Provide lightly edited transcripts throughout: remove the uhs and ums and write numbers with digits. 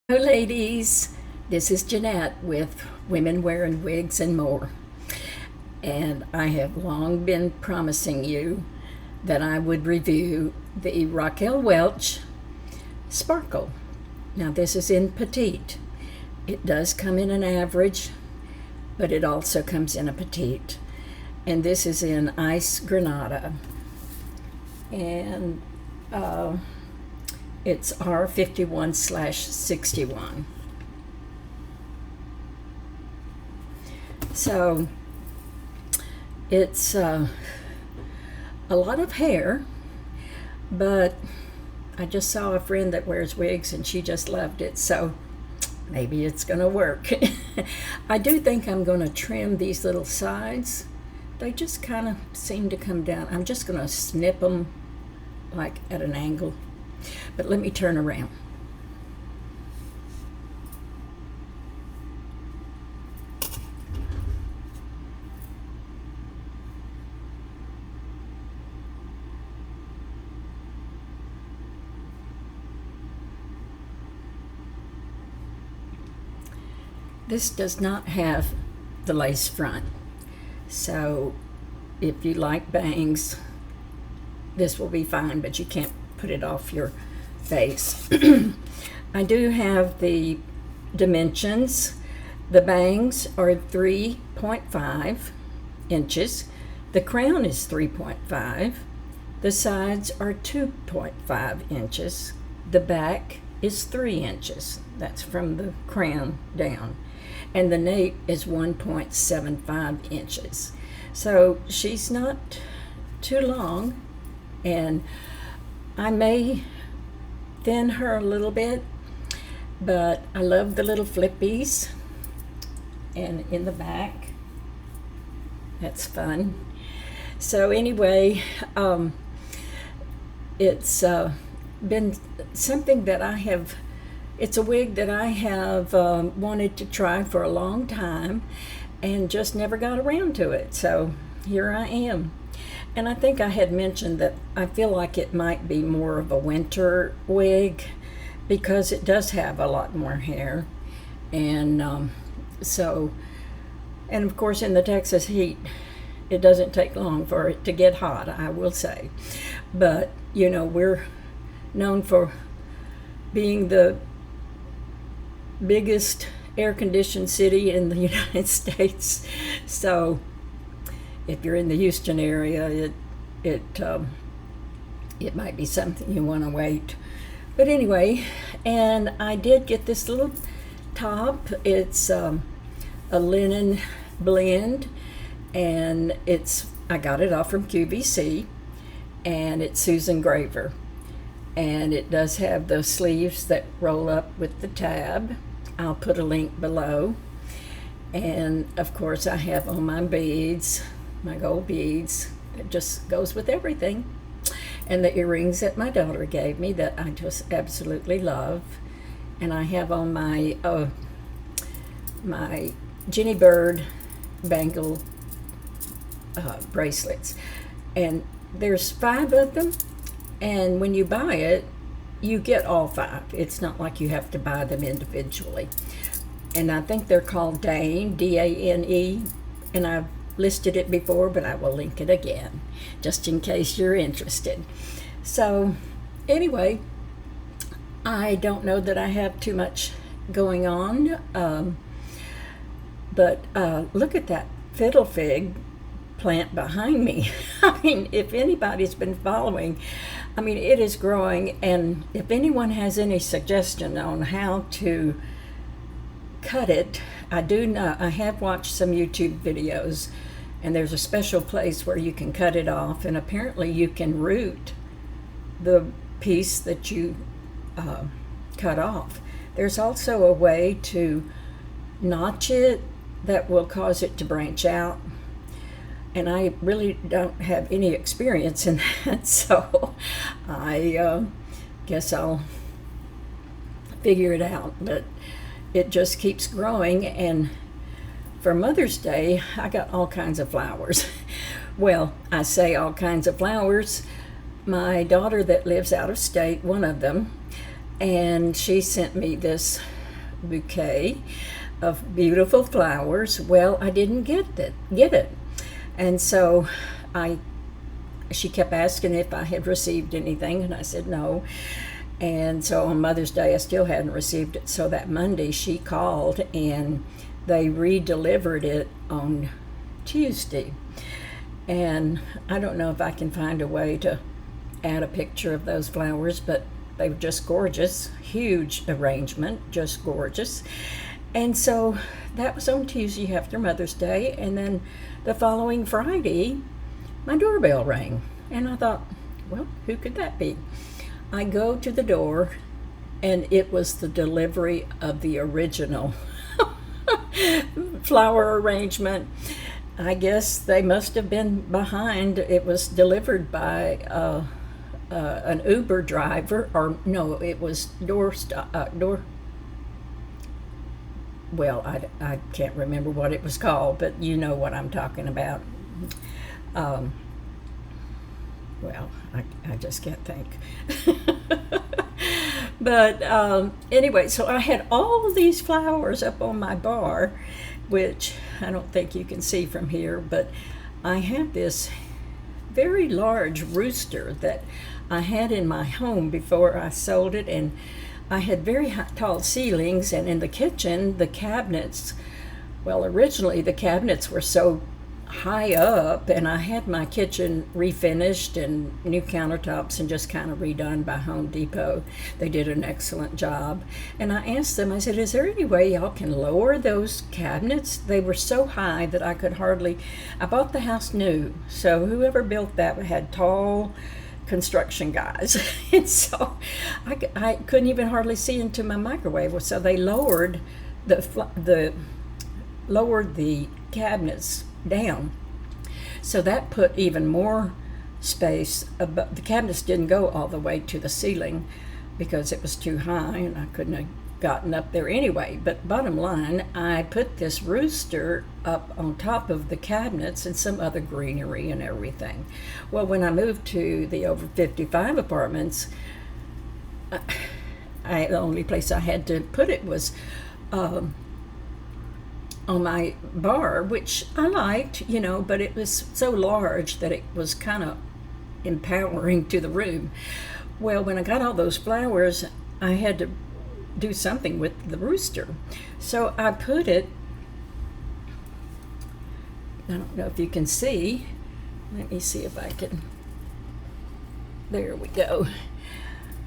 Hello ladies, this is Jeanette with Women Wearing Wigs and More, and I have long been promising you that I would review the Raquel Welch Sparkle. Now this is in Petite. It does come in an average, but it also comes in a Petite, and this is in Iced Granita, and it's R51/61. So it's a lot of hair, but I just saw a friend that wears wigs and she just loved it, so maybe it's going to work. I do think I'm going to trim these little sides. They just kind of seem to come down. I'm just going to snip them like at an angle. But let me turn around. This does not have the lace front, so if you like bangs, this will be fine, but you can't put it off your face. I do have the dimensions. The bangs are 3.5 inches. The crown is 3.5. The sides are 2.5 inches. The back is 3 inches. That's from the crown down. And the nape is 1.75 inches. So she's not too long, and I may thin her a little bit, but I love the little flippies, and in the back, that's fun. So anyway, it's been something that it's a wig that I have wanted to try for a long time and just never got around to it. So here I am. And I think I had mentioned that I feel like it might be more of a winter wig because it does have a lot more hair. And and of course in the Texas heat, it doesn't take long for it to get hot, I will say. But, you know, we're known for being the biggest air-conditioned city in the United States. So if you're in the Houston area, it might be something you want to wait. But anyway, and I did get this little top. It's a linen blend, and I got it off from QVC, and it's Susan Graver. And it does have the sleeves that roll up with the tab. I'll put a link below. And of course I have on my beads, my gold beads, that just goes with everything. And the earrings that my daughter gave me that I just absolutely love. And I have on my my Jenny Bird Bangle bracelets. And there's 5 of them. And when you buy it, you get all 5. It's not like you have to buy them individually. And I think they're called Dane, D-A-N-E. And I've listed it before, but I will link it again, just in case you're interested. So anyway, I don't know that I have too much going on. But look at that fiddle fig plant behind me. I mean, if anybody's been following, I mean, it is growing, and if anyone has any suggestion on how to cut it, I do know, I have watched some YouTube videos, and there's a special place where you can cut it off, and apparently you can root the piece that you cut off. There's also a way to notch it that will cause it to branch out. And I really don't have any experience in that, so I guess I'll figure it out. But it just keeps growing, and for Mother's Day, I got all kinds of flowers. Well, I say all kinds of flowers. My daughter that lives out of state, one of them, and she sent me this bouquet of beautiful flowers. Well, I didn't get it. And so she kept asking if I had received anything, and I said no. And so on Mother's Day, I still hadn't received it. So that Monday, she called, and they re-delivered it on Tuesday. And I don't know if I can find a way to add a picture of those flowers, but they were just gorgeous. Huge arrangement, just gorgeous. And so that was on Tuesday after Mother's Day. And then the following Friday, my doorbell rang. And I thought, well, who could that be? I go to the door, and it was the delivery of the original flower arrangement. I guess they must have been behind. It was delivered by an Uber driver, or no, it was door. Well, I can't remember what it was called, but you know what I'm talking about. Well, I just can't think. But anyway, so I had all these flowers up on my bar, which I don't think you can see from here, but I have this very large rooster that I had in my home before I sold it, and I had very tall ceilings, and in the kitchen, the cabinets, well, originally the cabinets were so high up, and I had my kitchen refinished and new countertops and just kind of redone by Home Depot. They did an excellent job. And I asked them, I said, is there any way y'all can lower those cabinets? They were so high that I could hardly, I bought the house new, so whoever built that had tall construction guys. And so I couldn't even hardly see into my microwave. So they lowered the cabinets down, so that put even more space above. The cabinets didn't go all the way to the ceiling because it was too high, and I couldn't have gotten up there anyway. But bottom line, I put this rooster up on top of the cabinets and some other greenery and everything. Well, when I moved to the over 55 apartments, the only place I had to put it was on my bar, which I liked, but it was so large that it was kind of empowering to the room. Well, when I got all those flowers, I had to do something with the rooster. So I put it, I don't know if you can see, let me see if I can, there we go.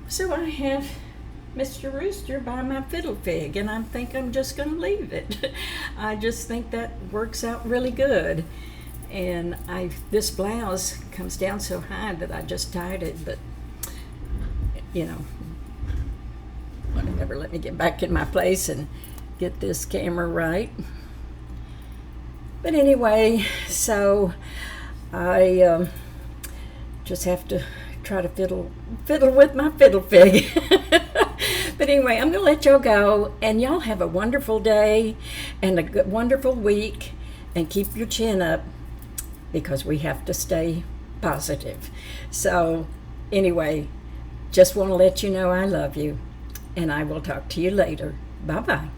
So I have Mr. Rooster by my fiddle fig, and I think I'm just going to leave it. I just think that works out really good. And this blouse comes down so high that I just tied it, but whatever. Let me get back in my place and get this camera right. But anyway, so I just have to try to fiddle with my fiddle fig. But anyway, I'm going to let y'all go, and y'all have a wonderful day and a wonderful week, and keep your chin up because we have to stay positive. So anyway, just want to let you know I love you, and I will talk to you later. Bye-bye.